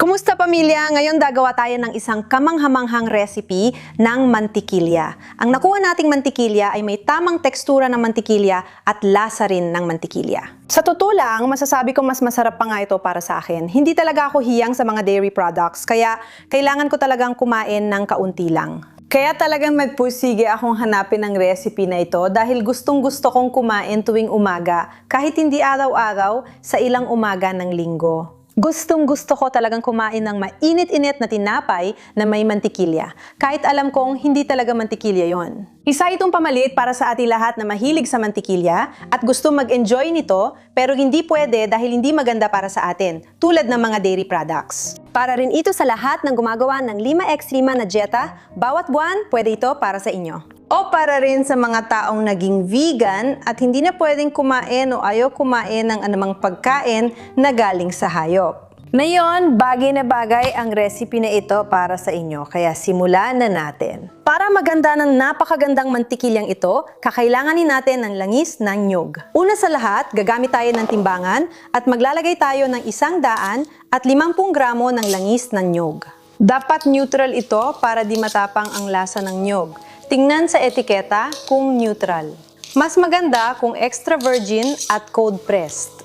Kumusta pamilya? Ngayon gagawa tayo ng isang kamanghamanghang recipe ng mantikilya. Ang nakuha nating mantikilya ay may tamang tekstura ng mantikilya at lasa rin ng mantikilya. Sa totoo lang, masasabi ko mas masarap pa nga ito para sa akin. Hindi talaga ako hiyang sa mga dairy products, kaya kailangan ko talagang kumain ng kaunti lang. Kaya talagang nagpursige akong hanapin ng recipe na ito dahil gustong-gusto kong kumain tuwing umaga kahit hindi araw-araw sa ilang umaga ng linggo. Gustong-gusto ko talagang kumain ng mainit-init na tinapay na may mantikilya, kahit alam kong hindi talaga mantikilya yon. Isa itong pamalit para sa ating lahat na mahilig sa mantikilya at gusto mag-enjoy nito pero hindi pwede dahil hindi maganda para sa atin, tulad ng mga dairy products. Para rin ito sa lahat ng gumagawa ng 5x5 na dieta, bawat buwan pwede ito para sa inyo. O para rin sa mga taong naging vegan at hindi na pwedeng kumain o ayaw kumain ng anumang pagkain na galing sa hayop. Ngayon, bagay na bagay ang recipe na ito para sa inyo, kaya simulan na natin. Para maganda ng napakagandang mantikilyang ito, kakailanganin natin ng langis ng nyog. Una sa lahat, gagamit tayo ng timbangan at maglalagay tayo ng 100 at 50 gramo ng langis ng nyog. Dapat neutral ito para di matapang ang lasa ng nyog. Tingnan sa etiketa kung neutral. Mas maganda kung extra virgin at cold pressed.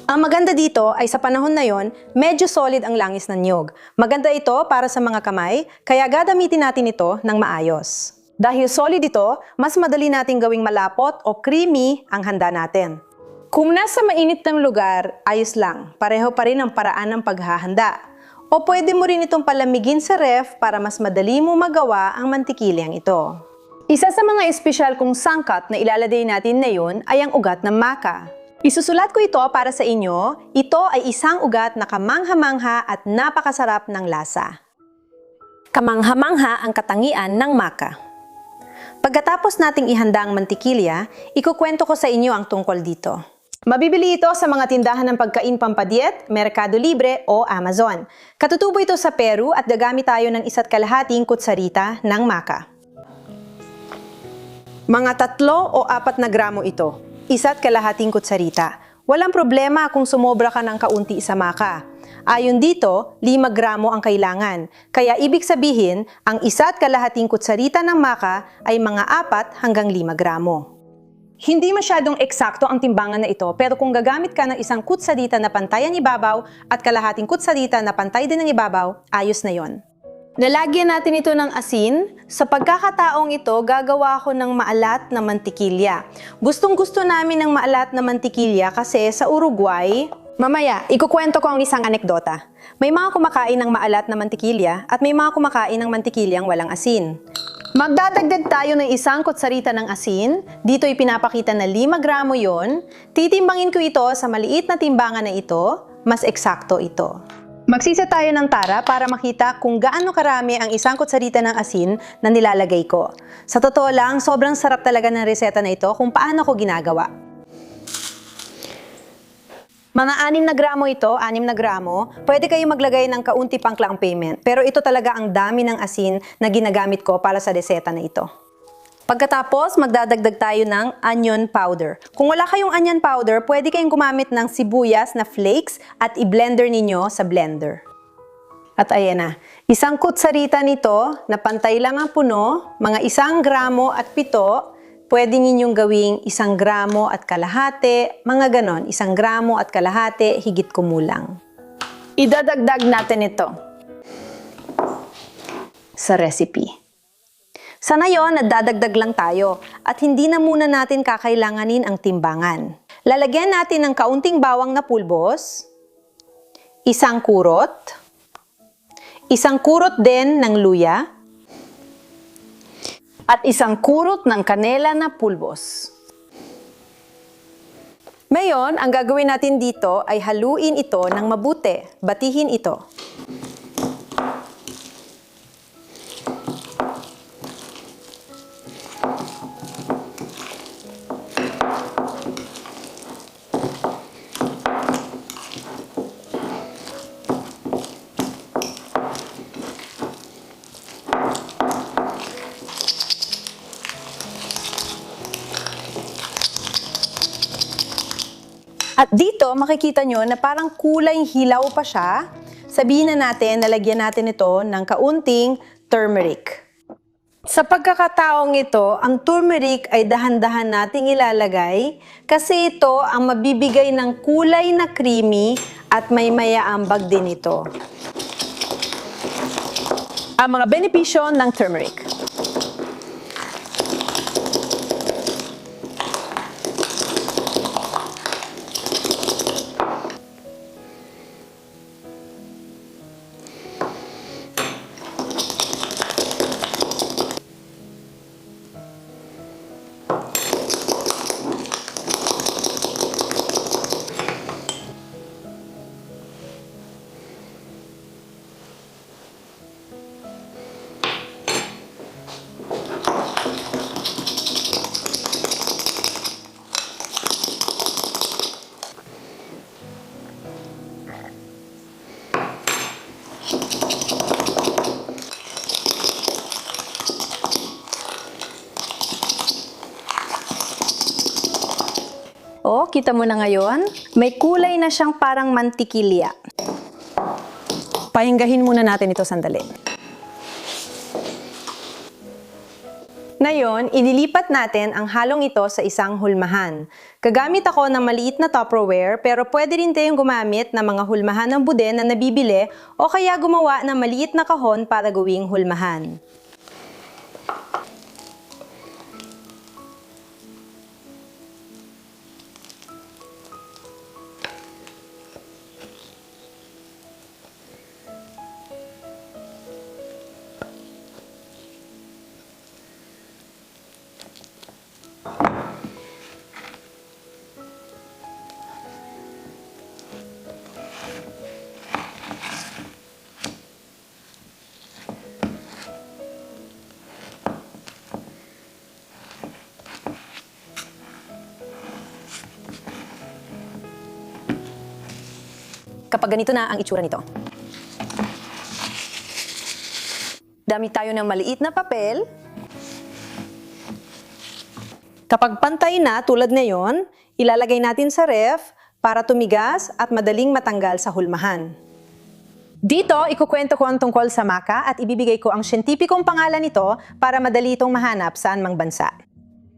Ang maganda dito ay sa panahon na yon, medyo solid ang langis ng nyog. Maganda ito para sa mga kamay, kaya gagamitin natin ito ng maayos. Dahil solid ito, mas madali nating gawing malapot o creamy ang handa natin. Kung nasa mainit ng lugar, ayos lang. Pareho pa rin ang paraan ng paghahanda. O pwede mo rin itong palamigin sa ref para mas madali mo magawa ang mantikilyang ito. Isa sa mga espesyal kong sangkap na ilalagay natin ngayon ay ang ugat ng maka. Isusulat ko ito para sa inyo. Ito ay isang ugat na kamangha-mangha at napakasarap ng lasa. Kamangha-mangha ang katangian ng maka. Pagkatapos nating ihanda ang mantikilya, ikukwento ko sa inyo ang tungkol dito. Mabibili ito sa mga tindahan ng pagkain pampadiet, Mercado Libre o Amazon. Katutubo ito sa Peru at gagamit tayo ng 1.5 kutsarita ng maka. Mga 3 o 4 na gramo ito. 1.5 kutsarita. Walang problema kung sumobra ka ng kaunti sa maka. Ayon dito, 5 gramo ang kailangan. Kaya ibig sabihin, ang 1.5 kutsarita ng maka ay mga 4 hanggang 5 gramo. Hindi masyadong eksakto ang timbangan na ito, pero kung gagamit ka ng 1 kutsarita na pantay ang ibabaw at 1/2 kutsarita na pantay din ang ibabaw, ayos na yon. Lalagyan natin ito ng asin. Sa pagkakataong ito, gagawa ako ng maalat na mantikilya. Gustong-gusto namin ng maalat na mantikilya kasi sa Uruguay, mamaya, ikukwento ko ang isang anekdota. May mga kumakain ng maalat na mantikilya at may mga kumakain ng mantikilyang walang asin. Magdadagdag tayo ng 1 kutsarita ng asin. Dito ipinapakita na 5 gramo yon. Titimbangin ko ito sa maliit na timbangan na ito. Mas eksakto ito. Magsisa tayo ng tara para makita kung gaano karami ang 1 kutsarita ng asin na nilalagay ko. Sa totoo lang, sobrang sarap talaga ng reseta na ito kung paano ko ginagawa. Mga 6 na gramo ito, 6 na gramo, pwede kayong maglagay ng kaunti pang clang payment. Pero ito talaga ang dami ng asin na ginagamit ko para sa reseta na ito. Pagkatapos, magdadagdag tayo ng onion powder. Kung wala kayong onion powder, pwede kayong gumamit ng sibuyas na flakes at i-blender ninyo sa blender. At ayan na, 1 kutsarita nito na pantay lang ang puno, mga 1 gramo at 7, pwede ninyong gawing 1 gramo at kalahati, mga ganon, 1 gramo at kalahati, higit kumulang. Idadagdag natin ito sa recipe. Sa ngayon, nadadagdag lang tayo at hindi na muna natin kakailanganin ang timbangan. Lalagyan natin ng kaunting bawang na pulbos, 1 kurot, 1 kurot din ng luya, at 1 kurot ng kanela na pulbos. Ngayon, ang gagawin natin dito ay haluin ito ng mabuti. Batihin ito. At dito, makikita nyo na parang kulay hilaw pa siya. Sabihin na natin, nalagyan natin ito ng kaunting turmeric. Sa pagkakataong ito, ang turmeric ay dahan-dahan nating ilalagay kasi ito ang mabibigay ng kulay na creamy at may mayaambag din ito. Ang mga benepisyo ng turmeric. O, kita mo na ngayon, may kulay na siyang parang mantikilya. Pahinggahin muna natin ito sandali. Ngayon, inilipat natin ang halong ito sa isang hulmahan. Gagamit ako ng maliit na Tupperware, pero pwede rin tayong gumamit ng mga hulmahan ng buden na nabibili o kaya gumawa ng maliit na kahon para gawing hulmahan. Kapag ganito na ang itsura nito. Damit tayo ng maliit na papel. Kapag pantay na tulad ngayon, ilalagay natin sa ref para tumigas at madaling matanggal sa hulmahan. Dito, ikukwento ko ang tungkol sa maca at ibibigay ko ang siyentipikong pangalan nito para madali itong mahanap saan mang bansa.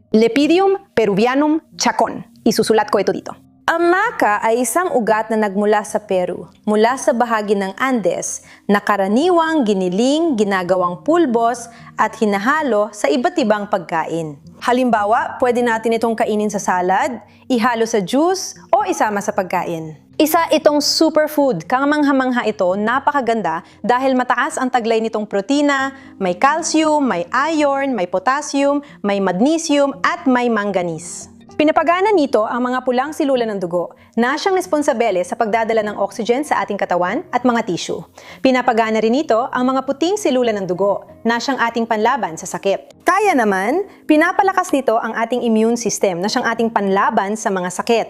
Lepidium peruvianum chacon. Isusulat ko ito dito. Ang maca ay isang ugat na nagmula sa Peru, mula sa bahagi ng Andes, na karaniwang giniling, ginagawang pulbos at hinahalo sa iba't ibang pagkain. Halimbawa, pwede natin itong kainin sa salad, ihalo sa juice o isama sa pagkain. Isa itong superfood, kamangha-mangha ito, napakaganda dahil mataas ang taglay nitong protina, may calcium, may iron, may potassium, may magnesium at may manganese. Pinapagana nito ang mga pulang silula ng dugo na siyang responsabele sa pagdadala ng oxygen sa ating katawan at mga tissue. Pinapagana rin nito ang mga puting silula ng dugo na siyang ating panlaban sa sakit. Kaya naman, pinapalakas nito ang ating immune system na siyang ating panlaban sa mga sakit,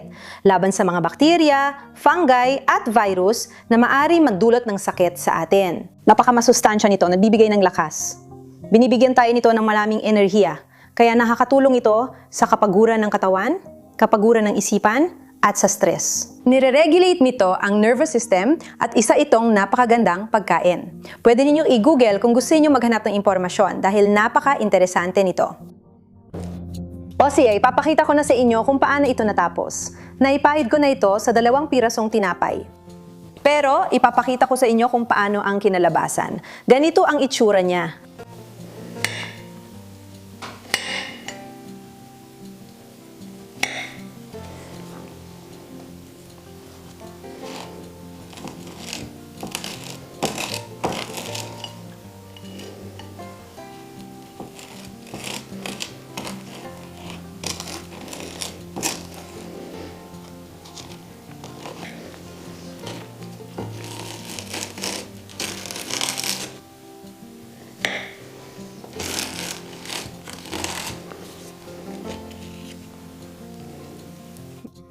laban sa mga bakterya, fungi at virus na maari magdulot ng sakit sa atin. Napakamasustansya nito, nagbibigay ng lakas. Binibigyan tayo nito ng maraming enerhiya. Kaya nakakatulong ito sa kapaguran ng katawan, kapaguran ng isipan, at sa stress. Nire-regulate nito ang nervous system at isa itong napakagandang pagkain. Pwede ninyong i-google kung gusto niyo maghanap ng impormasyon dahil napaka-interesante nito. O siya, ipapakita ko na sa inyo kung paano ito natapos. Naipahid ko na ito sa 2 pirasong tinapay. Pero ipapakita ko sa inyo kung paano ang kinalabasan. Ganito ang itsura niya.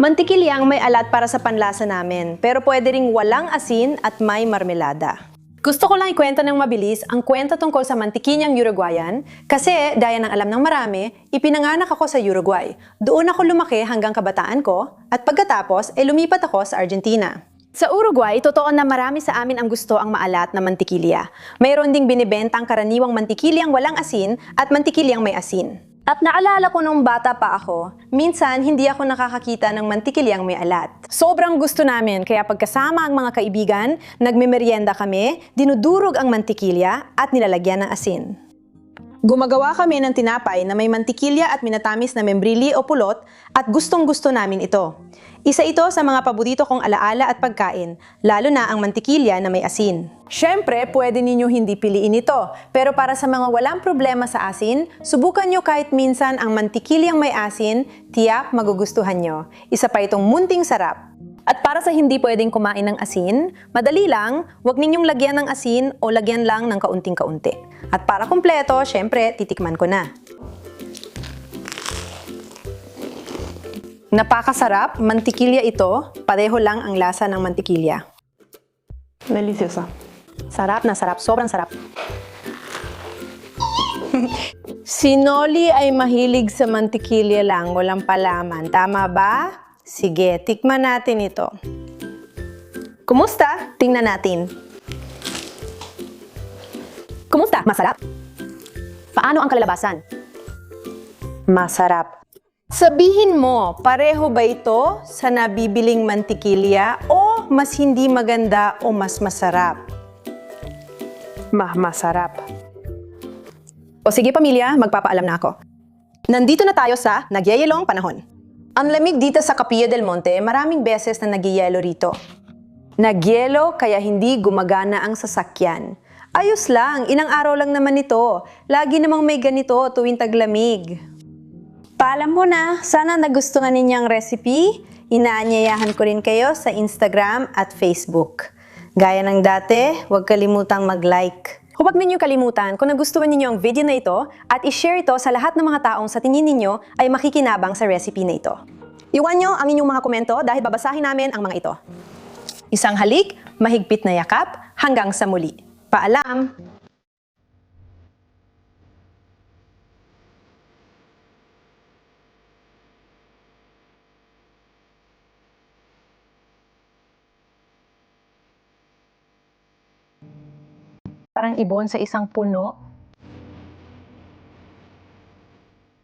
Mantikilyang may alat para sa panlasa namin, pero pwede ring walang asin at may marmelada. Gusto ko lang ikwento ng mabilis ang kwento tungkol sa mantikinyang Uruguayan kasi, daya ng alam ng marami, ipinanganak ako sa Uruguay. Doon ako lumaki hanggang kabataan ko at pagkatapos lumipat ako sa Argentina. Sa Uruguay, totoo na marami sa amin ang gusto ang maalat na mantikilya. Mayroon ding binibenta ang karaniwang mantikilyang walang asin at mantikilyang may asin. At naalala ko nung bata pa ako, minsan hindi ako nakakakita ng mantikilyang may alat. Sobrang gusto namin kaya pagkasama ang mga kaibigan, nagmemeryenda kami, dinudurog ang mantikilya at nilalagyan ng asin. Gumagawa kami ng tinapay na may mantikilya at minatamis na membrili o pulot at gustong-gusto namin ito. Isa ito sa mga paborito kong alaala at pagkain, lalo na ang mantikilya na may asin. Siyempre, pwede ninyo hindi piliin ito, pero para sa mga walang problema sa asin, subukan nyo kahit minsan ang mantikilyang may asin, tiyak magugustuhan nyo. Isa pa itong munting sarap. At para sa hindi pwedeng kumain ng asin, madali lang, huwag ninyong lagyan ng asin o lagyan lang ng kaunting-kaunti. At para kumpleto, syempre, titikman ko na. Napakasarap, mantikilya ito, pareho lang ang lasa ng mantikilya. Deliciosa. Sarap na sarap, sobrang sarap. Si Noli ay mahilig sa mantikilya lang, walang palaman. Tama ba? Sige, tikman natin ito. Kumusta? Tingnan natin. Kumusta? Masarap? Paano ang kalalabasan? Masarap. Sabihin mo, pareho ba ito sa nabibiling mantikilya o mas hindi maganda o mas masarap? Masarap. O sige pamilya, magpapaalam na ako. Nandito na tayo sa nagyayelong panahon. Ang lamig dito sa Capilla del Monte, maraming beses na nagyayelo rito. Nagyelo kaya hindi gumagana ang sasakyan. Ayos lang, ilang araw lang naman ito. Lagi namang may ganito tuwing taglamig. Paalam mo na, sana nagustuhan ninyo ang recipe. Inaanyayahan ko rin kayo sa Instagram at Facebook. Gaya ng dati, huwag kalimutang mag-like. Huwag ninyong kalimutan kung nagustuhan ninyo ang video na ito at i-share ito sa lahat ng mga taong sa tingin ninyo ay makikinabang sa recipe na ito. Iwan nyo ang inyong mga komento dahil babasahin namin ang mga ito. Isang halik, mahigpit na yakap, hanggang sa muli. Paalam! Parang ibon sa isang puno.